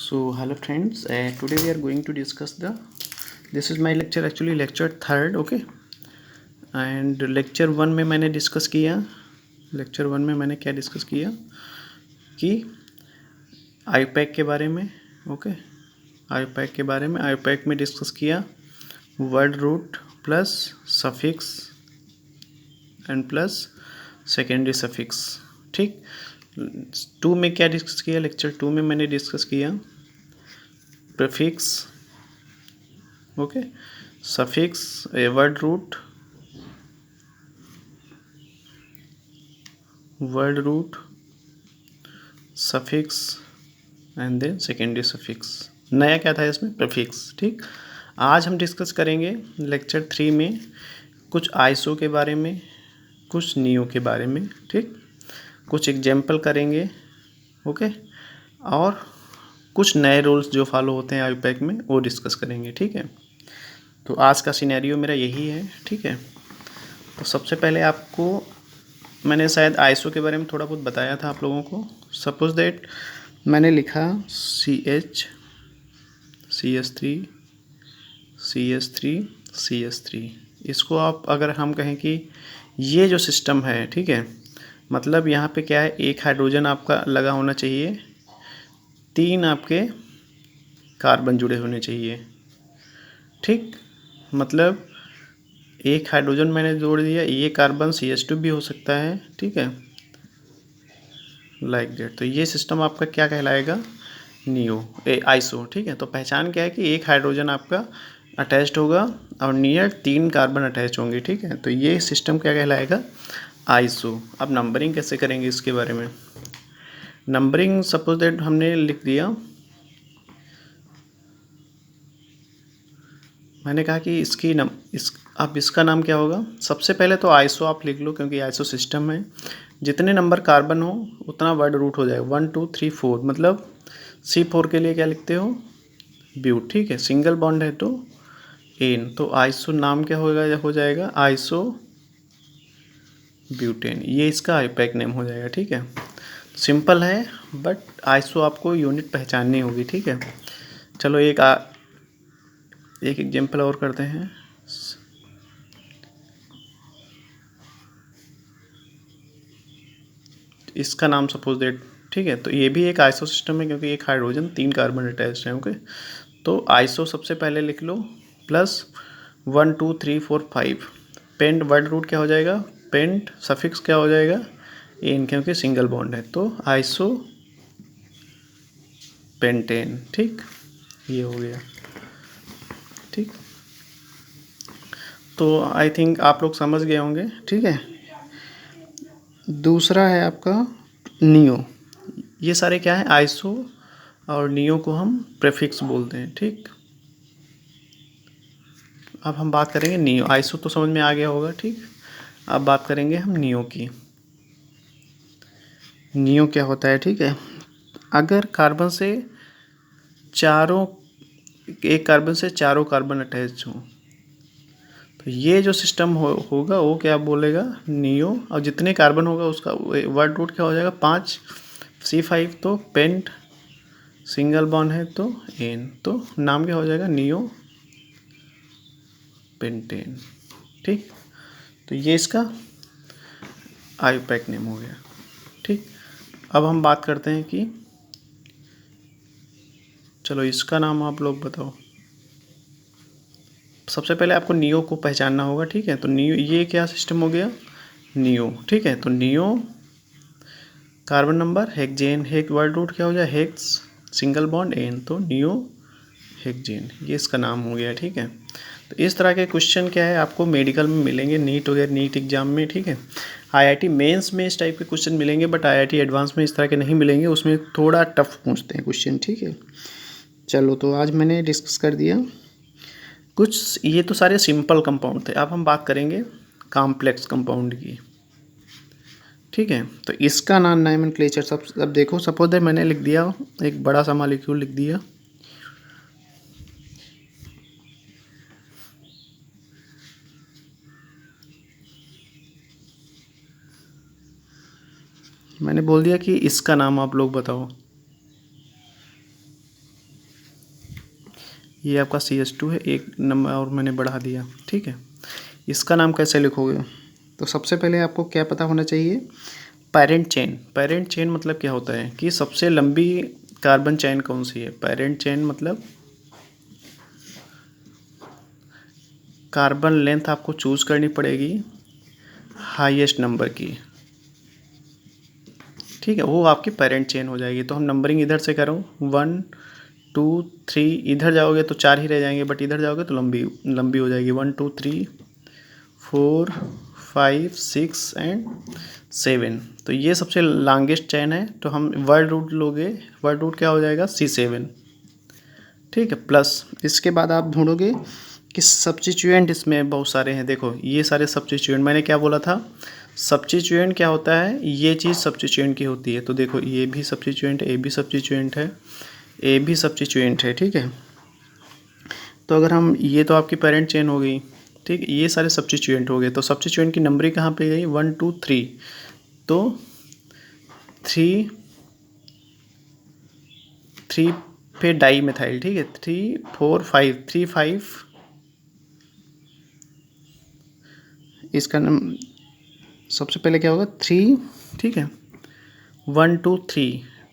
So hello friends, today we are going to discuss this is my lecture, actually lecture third. Okay, and lecture one में मैंने discuss किया. Lecture one में मैंने क्या discuss किया कि आईपैक के बारे में. ओके, आईपैक के बारे में. आईपैक में डिस्कस किया word root plus suffix and plus secondary suffix. ठीक. टू में क्या डिस्कस किया? लेक्चर टू में मैंने डिस्कस किया prefix, okay, suffix, word root, suffix and then secondary suffix. नया क्या था इसमें? प्रीफिक्स. ठीक. आज हम डिस्कस करेंगे लेक्चर थ्री में कुछ आइसो के बारे में, कुछ नियो के बारे में. ठीक. कुछ एग्जाम्पल करेंगे. ओके, और कुछ नए रूल्स जो फॉलो होते हैं आईपैक में वो डिस्कस करेंगे. ठीक है. तो आज का सिनेरियो मेरा यही है. ठीक है. तो सबसे पहले आपको मैंने शायद आईएसओ के बारे में थोड़ा बहुत बताया था आप लोगों को. सपोज दैट मैंने लिखा CS3, इसको आप अगर हम कहें कि ये जो सिस्टम है, ठीक है, मतलब यहाँ पे क्या है, एक हाइड्रोजन आपका लगा होना चाहिए, 3 आपके कार्बन जुड़े होने चाहिए. ठीक. मतलब एक हाइड्रोजन मैंने जोड़ दिया, ये कार्बन CH2 भी हो सकता है. ठीक है, लाइक दैट. तो ये सिस्टम आपका क्या कहलाएगा? आइसो. ठीक है. तो पहचान क्या है कि एक हाइड्रोजन आपका अटैच्ड होगा और नियर 3 कार्बन अटैच होंगे. ठीक है. तो ये सिस्टम क्या कहलाएगा? आइसो. अब नंबरिंग कैसे करेंगे इसके बारे में. नंबरिंग सपोज दैट हमने लिख दिया, मैंने कहा कि अब इसका नाम क्या होगा? सबसे पहले तो आइसो आप लिख लो, क्योंकि आइसो सिस्टम है. जितने नंबर कार्बन हो उतना वर्ड रूट हो जाएगा. 1 2 3 4. मतलब C4 के लिए क्या लिखते हो? ब्यूट. ठीक है. सिंगल बॉन्ड है तो एन. तो आइसो नाम क्या हो जाएगा? Iso butane. ये इसका आईपैक नेम हो जाएगा. ठीक है. सिंपल है, बट आइसो आपको यूनिट पहचाननी होगी. ठीक है. चलो एक एग्जाम्पल और करते हैं. इसका नाम सपोज दैट, ठीक है, तो ये भी एक आइसो सिस्टम है, क्योंकि एक हाइड्रोजन 3 कार्बन अटैच्ड है. ओके. तो आइसो सबसे पहले लिख लो प्लस 1 2 3 4 5. पेंट वर्ड रूट क्या हो जाएगा? पेंट. सफिक्स क्या हो जाएगा? एन, क्योंकि सिंगल बॉन्ड है. तो आइसो पेंटेन. ठीक. ये हो गया. ठीक. तो आई थिंक आप लोग समझ गए होंगे. ठीक है. दूसरा है आपका नियो. ये सारे क्या है? आइसो. और नियो को हम प्रीफिक्स बोलते हैं. ठीक. अब हम बात करेंगे नियो. आइसो तो समझ में आ गया होगा. ठीक. अब बात करेंगे हम नियो की. नियो क्या होता है? ठीक है. अगर कार्बन से एक कार्बन से चारों कार्बन अटैच हो, तो ये जो सिस्टम होगा वो क्या बोलेगा? नियो. और जितने कार्बन होगा उसका वर्ड रूट क्या हो जाएगा? 5. C5. तो पेंट. सिंगल बॉन्ड है तो एन. तो नाम क्या हो जाएगा? Neo pentane. ठीक. तो ये इसका आईपैक नेम हो गया. ठीक. अब हम बात करते हैं कि चलो इसका नाम आप लोग बताओ. सबसे पहले आपको नियो को पहचानना होगा. ठीक है. तो नियो ये क्या सिस्टम हो गया? नियो. ठीक है. तो neo carbon number hexane. Hex word root क्या हो जाए? हेक्स. Single bond ane. तो नियो हेक्जेन. ये इसका नाम हो गया. ठीक है. तो इस तरह के क्वेश्चन क्या है आपको मेडिकल में मिलेंगे, नीट वगैरह नीट एग्जाम में. ठीक है. आईआईटी मेंस में इस टाइप के क्वेश्चन मिलेंगे, बट आईआईटी एडवांस में इस तरह के नहीं मिलेंगे. उसमें थोड़ा टफ पूछते हैं क्वेश्चन. ठीक है. चलो, तो आज मैंने डिस्कस कर दिया कुछ. ये तो सारे सिंपल कंपाउंड थे. अब हम बात करेंगे कॉम्प्लेक्स कंपाउंड की. ठीक है. तो इसका नॉमेनक्लेचर सब अब देखो. सपोज दैट मैंने लिख दिया एक बड़ा सा मॉलिक्यूल लिख दिया, मैंने बोल दिया कि इसका नाम आप लोग बताओ. ये आपका CH2 है, एक नंबर और मैंने बढ़ा दिया, ठीक है। इसका नाम कैसे लिखोगे? तो सबसे पहले आपको क्या पता होना चाहिए, पेरेंट चेन। पेरेंट चेन मतलब क्या होता है कि सबसे लंबी कार्बन चेन कौन सी है। पेरेंट चेन मतलब कार्बन लेंथ आपको चूज करनी पड़ेगी हाईएस्ट नंबर की, ठीक है, वो आपकी पेरेंट चेन हो जाएगी। तो हम नंबरिंग इधर से करूँ 1 2 3, इधर जाओगे तो 4 ही रह जाएंगे, बट इधर जाओगे तो लंबी लंबी हो जाएगी 1 2 3 4 5 6 एंड 7। तो ये सबसे लॉन्गेस्ट चेन है। तो हम वर्ड रूट लोगे, वर्ड रूट क्या हो जाएगा C7, ठीक है। प्लस इसके बाद आप ढूंढोगे कि सब्स्टिट्यूएंट इसमें बहुत सारे हैं। देखो ये सारे सब्स्टिट्यूएंट, मैंने क्या बोला था, सब्स्टिट्यूएंट क्या होता है, ये चीज़ सब्स्टिट्यूएंट की होती है। तो देखो ये भी सब्स्टिट्यूएंट है, ए भी सब्स्टिट्यूएंट है, ए भी सब्स्टिट्यूएंट है, ठीक है। तो अगर हम, ये तो आपकी पेरेंट चेन हो गई, ठीक, ये सारे सब्स्टिट्यूएंट हो गए। तो सब्स्टिट्यूएंट की नंबरिंग कहाँ पे गई, 1 2 3। तो 3 पे डाई मिथाइल, ठीक है, 3 4 5 3 5, इसका सबसे पहले क्या होगा 3, ठीक है, 1 2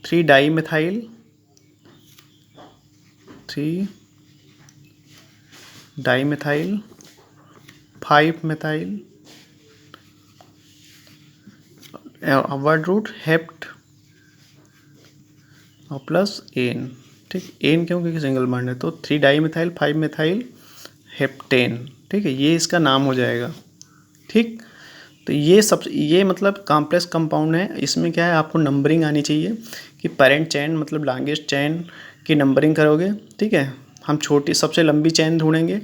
3 dimethyl, 3 dimethyl, 5 methyl, word root hept और प्लस एन, ठीक, एन क्यों, क्योंकि सिंगल बॉन्ड है। तो 3 डाई मिथाइल 5 मिथाइल हेप्टेन, ठीक है, ये इसका नाम हो जाएगा, ठीक। तो ये मतलब कॉम्प्लेक्स कंपाउंड है। इसमें क्या है, आपको नंबरिंग आनी चाहिए कि पेरेंट चेन मतलब लॉन्गेस्ट चेन की नंबरिंग करोगे, ठीक है। हम छोटी सबसे लंबी चेन ढूंढेंगे,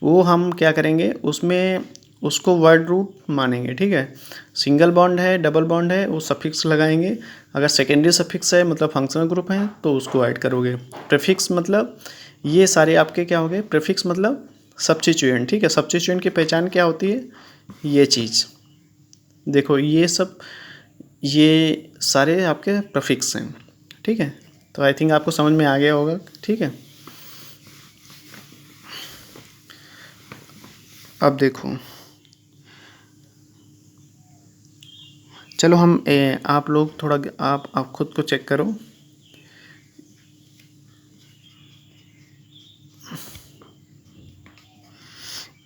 वो हम क्या करेंगे, उसमें उसको वर्ड रूट मानेंगे, ठीक है। सिंगल बॉन्ड है, डबल बॉन्ड है, वो सफिक्स लगाएंगे। अगर सेकेंडरी सफिक्स है मतलब फंक्शनल ग्रुप है तो उसको ऐड करोगे। प्रीफिक्स मतलब ये सारे आपके क्या हो गए, प्रीफिक्स मतलब सब्स्टिट्यूएंट, ठीक है। सब्स्टिट्यूएंट की पहचान क्या होती है, ये चीज़ देखो, ये सब ये सारे आपके प्रीफिक्स हैं, ठीक है। तो आई थिंक आपको समझ में आ गया होगा, ठीक है। अब देखो, चलो हम आप लोग थोड़ा आप खुद को चेक करो।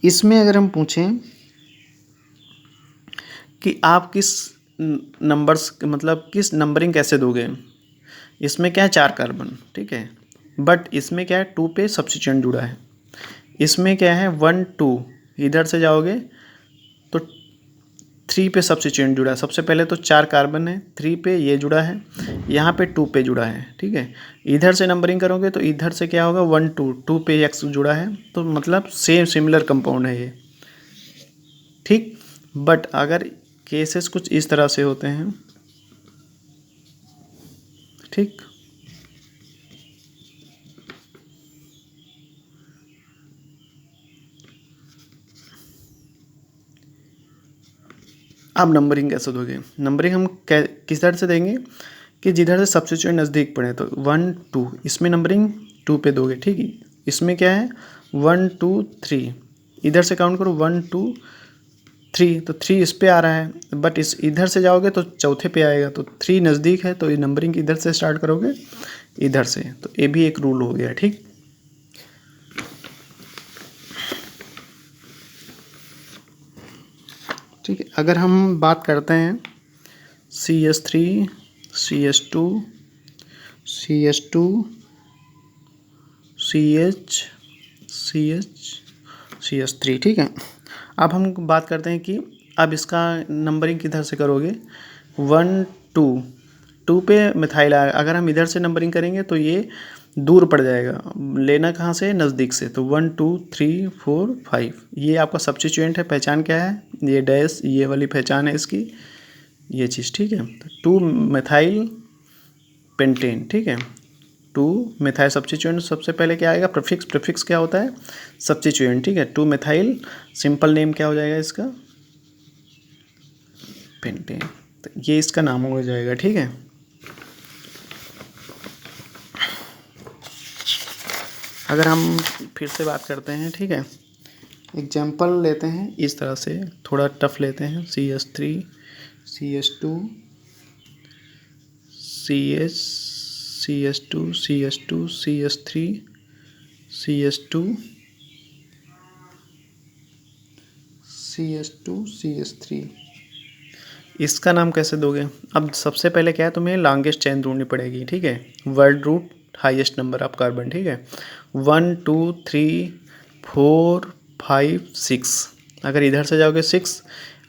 इसमें अगर हम पूछें कि आप किस नंबर्स मतलब किस नंबरिंग कैसे दोगे, इसमें क्या है 4 कार्बन, ठीक है, बट इसमें क्या है 2 पे सब्स्टिट्यूएंट जुड़ा है। इसमें क्या है 1 2, इधर से जाओगे तो 3 पे सब्स्टिट्यूएंट जुड़ा है। सबसे पहले तो 4 कार्बन है, 3 पे ये जुड़ा है, यहाँ पे 2 पे जुड़ा है, ठीक है। इधर से नंबरिंग करोगे तो इधर से क्या होगा 1 2, 2 पे एक्स जुड़ा है, तो मतलब सेम सिमिलर कंपाउंड है ये, ठीक। बट अगर केसेस कुछ इस तरह से होते हैं, ठीक, आप नंबरिंग कैसे दोगे, नंबरिंग हम किस तरह से देंगे कि जिधर से सब्स्टिट्यूएंट नज़दीक पड़े, तो 1 2, इसमें नंबरिंग 2 पे दोगे, ठीक है। इसमें क्या है 1 2 3, इधर से काउंट करो 1 2 3, तो 3 इस पे आ रहा है, बट इस इधर से जाओगे तो चौथे पे आएगा, तो 3 नज़दीक है, तो ये नंबरिंग इधर से स्टार्ट करोगे, इधर से। तो ये भी एक रूल हो गया, ठीक। ठीक है, अगर हम बात करते हैं CS3 CS2 CS2 CH CH CS3, ठीक है। अब हम बात करते हैं कि अब इसका नंबरिंग किधर से करोगे, 1 2, 2 पे मिथाइल आएगा। अगर हम इधर से नंबरिंग करेंगे तो ये दूर पड़ जाएगा, लेना कहाँ से, नज़दीक से। तो 1 2 3 4 5, ये आपका सब्स्टिट्यूएंट है। पहचान क्या है, ये डैश, ये वाली पहचान है इसकी, ये चीज़, ठीक है। 2 मिथाइल पेंटेन, ठीक है, 2 मिथाइल सब्स्टिट्यूएंट। सबसे पहले क्या आएगा, प्रीफिक्स। प्रीफिक्स क्या होता है, सब्स्टिट्यूएंट, ठीक है। 2 मिथाइल, सिंपल नेम क्या हो जाएगा इसका, पेंटेन। तो ये इसका नाम हो जाएगा, ठीक है। अगर हम फिर से बात करते हैं, ठीक है, एग्जाम्पल लेते हैं इस तरह से, थोड़ा टफ लेते हैं। CH3 CH2 CH CH2 CH2 CH3 CH2 CH2 CH3, इसका नाम कैसे दोगे? अब सबसे पहले क्या है, तुम्हें लॉन्गेस्ट चेन ढूंढनी पड़ेगी, ठीक है, world root highest number of carbon, ठीक है, 1 2 3 4 5 6। अगर इधर से जाओगे 6,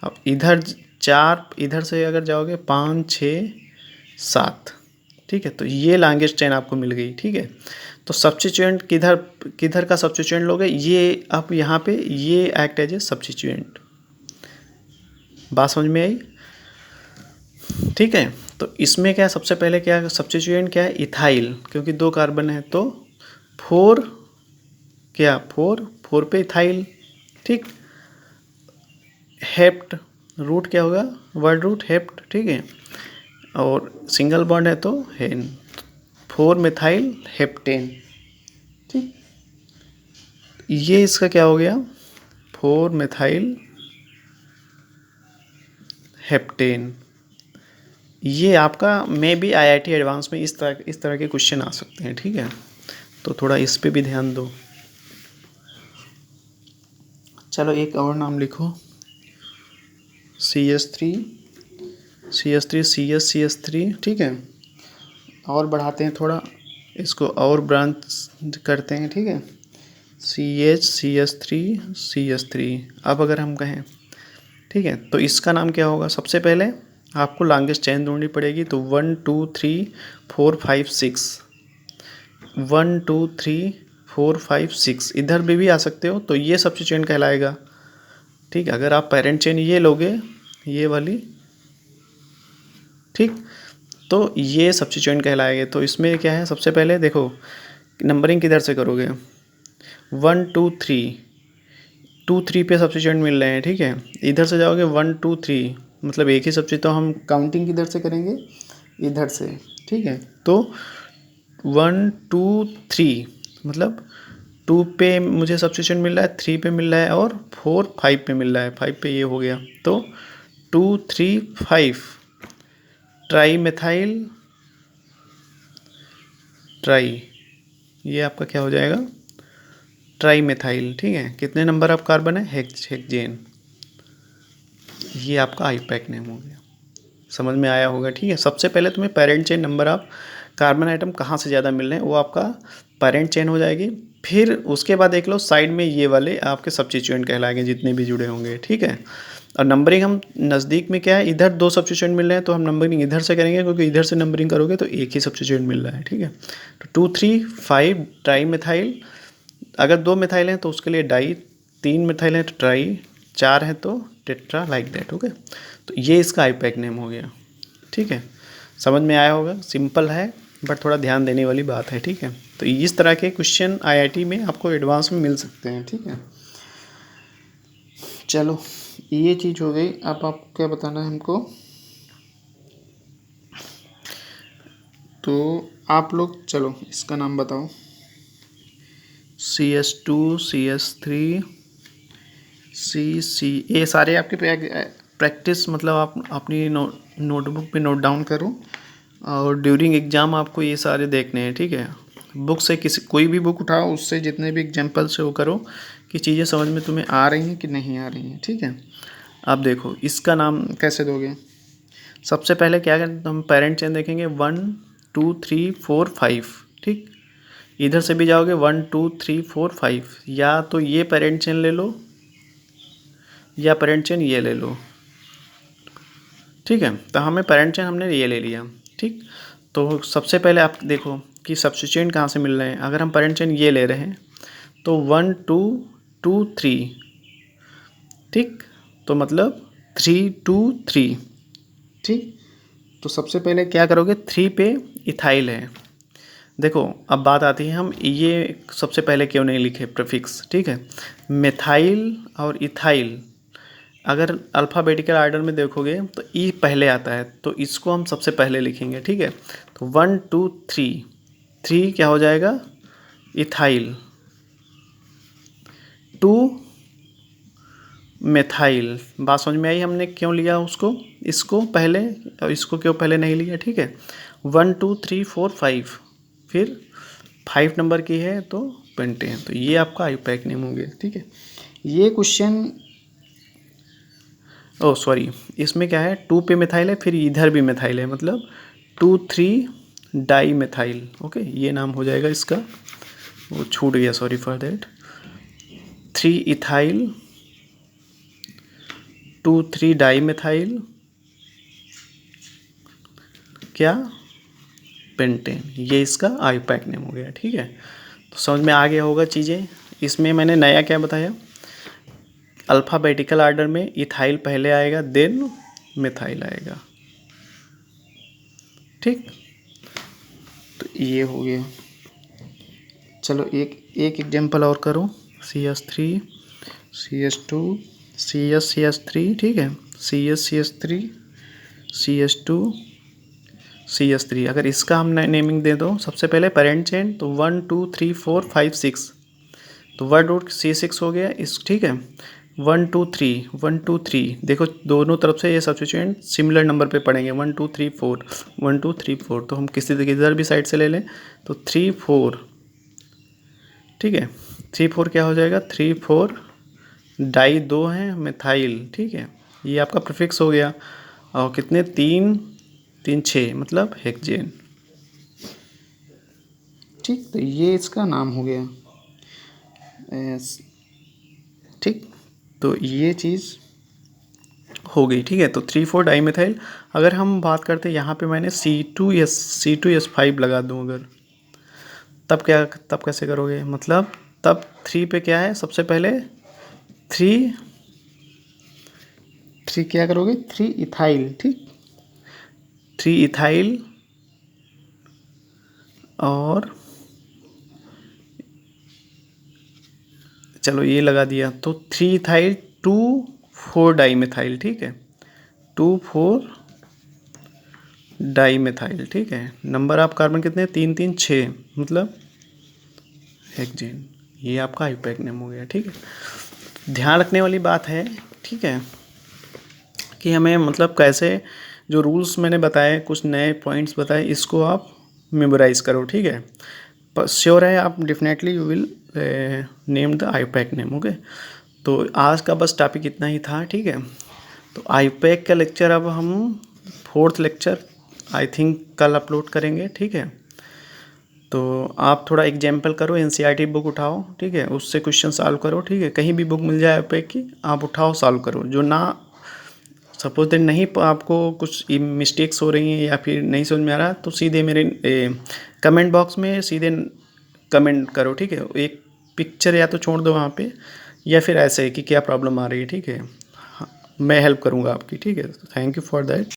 अब इधर 4, इधर से अगर जाओगे 5 6 7, ठीक है, तो ये लॉन्गेस्ट चेन आपको मिल गई, ठीक है। तो सब्स्टिट्यूएंट किधर किधर का सब्स्टिट्यूएंट लोगे, ये आप यहाँ पे ये एक्ट एज ए सब्स्टिट्यूएंट। बात समझ में आई? ठीक है, तो इसमें क्या है, सबसे पहले क्या सब्स्टिट्यूएंट क्या है, इथाइल, क्योंकि 2 कार्बन है तो 4 क्या 4 पे इथाइल, ठीक। हेप्ट, रूट क्या होगा, वर्ड रूट हेप्ट, ठीक है, और सिंगल बॉन्ड है तो हेन, 4 मिथाइल हेप्टेन, ठीक। ये इसका क्या हो गया, 4 मिथाइल हेप्टेन। ये आपका मे बी IIT एडवांस में इस तरह के क्वेश्चन आ सकते हैं, ठीक है, तो थोड़ा इस पे भी ध्यान दो। चलो एक और नाम लिखो, CH3 CH3, ठीक है, और बढ़ाते हैं थोड़ा इसको, और ब्रांच करते हैं, ठीक है, CH3। अब अगर हम कहें, ठीक है, तो इसका नाम क्या होगा, सबसे पहले आपको लॉन्गेस्ट चेन ढूंढनी पड़ेगी, तो 1 2 3 4 5 6, 1 2 3 4 5 6, इधर भी आ सकते हो, तो ये सब्स्टिट्यूएंट कहलाएगा, ठीक। अगर आप पेरेंट चेन ये लोगे, ये वाली, ठीक, तो ये सब्स्टिट्यूएंट कहलाएगा। तो इसमें क्या है, सबसे पहले देखो नंबरिंग किधर से करोगे, 1 2 3 2 3 पे सब्स्टिट्यूएंट मिल रहे हैं, ठीक है, इधर से जाओगे 1 2 3, मतलब एक ही सब्स्टिट्यूएंट, तो हम काउंटिंग किधर से करेंगे, इधर से, ठीक है, तो 1 2 3, मतलब 2 पे मुझे सब्स्टिट्यूएंट मिल रहा है, 3 पे मिल रहा है, और 4 5 पे मिल रहा है, 5 पे ये हो गया, तो 2 3 5 ट्राई मेथाइल ट्राई, ये आपका क्या हो जाएगा, ट्राई मेथाइल, ठीक है। कितने नंबर ऑफ कार्बन है, हेक्सेन, ये आपका आईपैक नेम हो गया। समझ में आया होगा, ठीक है। सबसे पहले तुम्हें parent chain number of carbon atom कहाँ से ज़्यादा मिल रहे हैं, वो आपका पेरेंट चेन हो जाएगी। फिर उसके बाद देख लो साइड में ये वाले आपके सब्स्टिट्यूएंट कहलाएंगे, जितने भी जुड़े होंगे, ठीक है। और नंबरिंग हम नज़दीक में क्या है, इधर 2 सब्स्टिट्यूएंट मिल रहे हैं, तो हम नंबरिंग इधर से करेंगे, क्योंकि इधर से नंबरिंग करोगे तो एक ही सब्स्टिट्यूएंट मिल रहा है, ठीक है। तो 2 3 5 ट्राई मिथाइल, अगर 2 मिथाइल हैं तो उसके लिए डाई, 3 मिथाइल हैं तो ट्राई, 4 है तो टेट्रा, लाइक दैट, ओके। तो ये इसका आईपैक नेम हो गया, ठीक है। समझ में आया होगा, सिंपल है बट थोड़ा ध्यान देने वाली बात है, ठीक है। तो इस तरह के क्वेश्चन IIT में आपको एडवांस में मिल सकते हैं, ठीक है। चलो ये चीज़ हो गई, अब आपको क्या बताना है हमको, तो आप लोग चलो इसका नाम बताओ, CH2 CH3 CC, ये सारे आपके प्रैक्टिस, मतलब आप अपनी नोटबुक पे नोट डाउन करो, और ड्यूरिंग एग्ज़ाम आपको ये सारे देखने हैं, ठीक है। बुक से कोई भी बुक उठाओ, उससे जितने भी एग्जाम्पल से वो करो कि चीज़ें समझ में तुम्हें आ रही हैं कि नहीं आ रही हैं, ठीक है। आप देखो इसका नाम कैसे दोगे, सबसे पहले क्या करें, तो हम पेरेंट चेन देखेंगे 1 2 3 4 5, ठीक। इधर से भी जाओगे 1 2 3 4 5, या तो ये पेरेंट चेन ले लो या पेरेंट चेन ये ले लो, ठीक है। तो हमें पेरेंट चेन हमने ये ले लिया, ठीक। तो सबसे पहले आप देखो कि सब्स्टिट्यूएंट कहाँ से मिल रहे हैं। अगर हम पेरेंट चेन ये ले रहे हैं तो 1 2 2 3, ठीक, तो मतलब 3 2 3, ठीक। तो सबसे पहले क्या करोगे, 3 पे इथाइल है। देखो अब बात आती है, हम ये सबसे पहले क्यों नहीं लिखे प्रीफिक्स, ठीक है। मेथाइल और इथाइल अगर अल्फ़ाबेटिकल आर्डर में देखोगे तो ई पहले आता है, तो इसको हम सबसे पहले लिखेंगे, ठीक है। तो 1 2 3 3 क्या हो जाएगा, इथाइल, मेथाइल। बात समझ में आई हमने क्यों लिया उसको, इसको पहले और इसको क्यों पहले नहीं लिया, ठीक है। 1 2 3 4 5, फिर 5 नंबर की है तो पेंटेन, तो ये आपका आईयूपैक नेम हो गया, ठीक है। ये क्वेश्चन सॉरी, इसमें क्या है 2 पे मिथाइल है, फिर इधर भी मिथाइल है, मतलब 2 3 डाई मिथाइल। ओके, ये नाम हो जाएगा इसका, वो छूट गया, sorry for that. 3 ethyl, 2 3 di methyl, क्या, पेंटेन। ये इसका आईयूपैक नेम हो गया, ठीक है। तो समझ में आ गया होगा चीज़ें। इसमें मैंने नया क्या बताया, अल्फ़ाबेटिकल आर्डर में इथाइल पहले आएगा, देन मिथाइल आएगा, ठीक। तो ये हो गया। चलो एक एग्जांपल और करो। CS3 CS2 CS3, ठीक है, CS3 CS2 CS3। अगर इसका हम नेमिंग दे दो, सबसे पहले पेरेंट चेन, तो 1 2 3 4 5 6, तो वर्ड रूट C6 हो गया इस, ठीक है। 1 2 3 देखो दोनों तरफ से ये सब्स्टिट्यूएंट सिमिलर नंबर पे पड़ेंगे, 1 2 3 4 1 2 3 4, तो हम किसी इधर भी साइड से ले लें तो 3 4, ठीक है। 3 4 क्या हो जाएगा, 3 4 डाई 2 हैं मिथाइल, ठीक है, ये आपका प्रीफिक्स हो गया। और कितने, 3 3 6, मतलब हेक्सेन, ठीक। तो ये इसका नाम हो गया, ठीक। तो ये चीज़ हो गई, ठीक है। तो 3 4 डाई मिथाइल। अगर हम बात करते हैं यहाँ पे मैंने C2S5 लगा दूँ अगर, तब क्या, तब कैसे करोगे, मतलब तब 3 पे क्या है, सबसे पहले 3 क्या करोगे, 3 इथाइल, ठीक, 3 इथाइल, और चलो ये लगा दिया, तो 3 इथाइल 2 4 डाई मिथाइल, ठीक है, 2 4 डाई मिथाइल, ठीक है। नंबर ऑफ कार्बन कितने, 3 3 6, मतलब हेक्सेन। ये आपका आईयूपैक नेम हो गया, ठीक है। ध्यान रखने वाली बात है, ठीक है, कि हमें मतलब कैसे, जो रूल्स मैंने बताए, कुछ नए पॉइंट्स बताए, इसको आप मेमोराइज करो, ठीक है। पर श्योर है आप definitely you will name the IUPAC name, okay. तो आज का बस टॉपिक इतना ही था, ठीक है। तो आईयूपैक का लेक्चर अब हम 4th लेक्चर आई थिंक कल अपलोड करेंगे, ठीक है। तो आप थोड़ा एग्जाम्पल करो, NCERT बुक उठाओ, ठीक है, उससे क्वेश्चन सॉल्व करो, ठीक है। कहीं भी बुक मिल जाए आईयूपैक की, आप उठाओ, सॉल्व करो। जो ना सपोज दैट नहीं आपको कुछ मिस्टेक्स हो रही हैं या फिर नहीं समझ में आ रहा, तो सीधे मेरे कमेंट बॉक्स में सीधे कमेंट करो, ठीक है। एक पिक्चर या तो छोड़ दो वहाँ पे, या फिर ऐसे कि क्या प्रॉब्लम आ रही है, ठीक है। हाँ, मैं हेल्प करूँगा आपकी, ठीक है। Thank you for that.